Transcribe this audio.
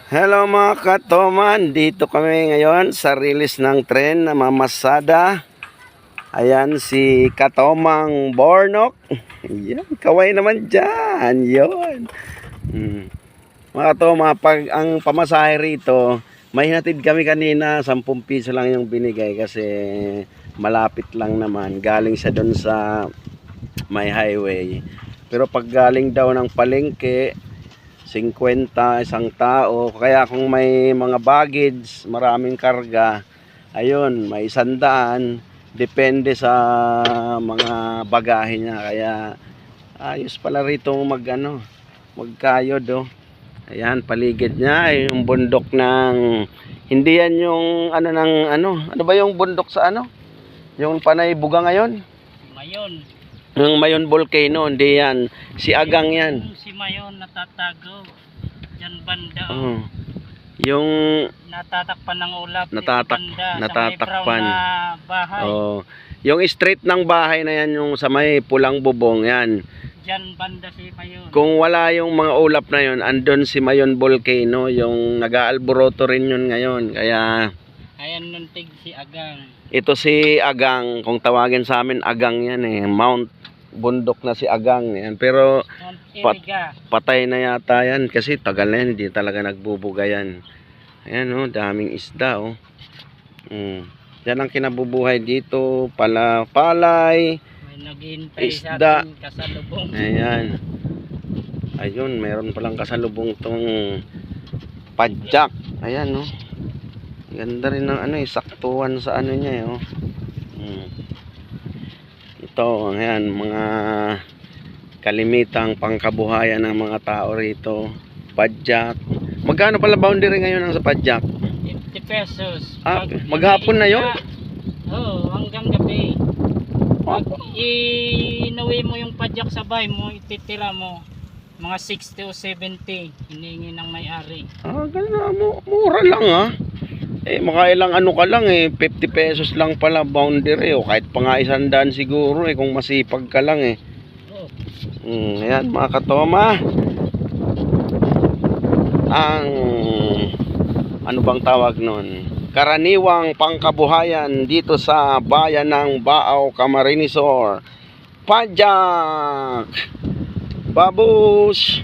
Hello mga katoman, dito kami ngayon sa release ng tren na mamasada. Ayan si Katomang Bornok. Yan, kaway naman dyan. Yun. Mga katoma, pag ang pamasahe rito, may hinatid kami kanina, 10 piso lang yung binigay kasi malapit lang naman. Galing siya doon sa may highway. Pero pag galing daw ng palengke, 50 isang tao, kaya kung may mga baggage, maraming karga, ayun, may 100, depende sa mga bagahe niya. Kaya ayos pala rito magkayod oh. Ayan, paligid niya yung bundok ng, hindi yan yung ano ba yung bundok sa yung panay buga ngayon? Mayon. Yung Mayon volcano, hindi yan. Si Agang yan. Si Mayon natatago. Diyan banda. Yung natatakpan ng ulap. natatakpan. Sa may brown na bahay. Yung street ng bahay na yan, yung sa may pulang bubong yan. Diyan banda si Mayon. Kung wala yung mga ulap na yun, andun si Mayon volcano, yung nag-aalboroto rin yun ngayon. Kaya ayan nuntig si Agang. ito si Agang, kung tawagin sa amin Agang yan Mount bundok na si Agang yan. Pero patay na yata yan kasi tagal na yan, hindi talaga nagbubuga yan. Ayan daming isda yan ang kinabubuhay dito, palay, may naghihintay sa isda, atin kasalubong. ayan, ayun, meron palang kasalubong tong padjak. Ayan ganda rin ng saktuan sa niya ito, ayan, mga kalimitang pangkabuhayan ng mga tao rito. Padjak. Magkano pala boundary ngayon ang sa padjak? 50 pesos. Maghapon na yun? Oo, hanggang gabi. Pag inuwi mo yung padjak sa bahay mo, ititira mo mga 60 o 70 hinihingi ng may-ari. Gano'n, mura lang makailang ka lang 50 pesos lang pala boundary kahit pa nga 100 siguro kung masipag ka lang ayan mga katoma, ang ano bang tawag nun, karaniwang pangkabuhayan dito sa bayan ng Baaw, Camarines Sur. Padjak, babush.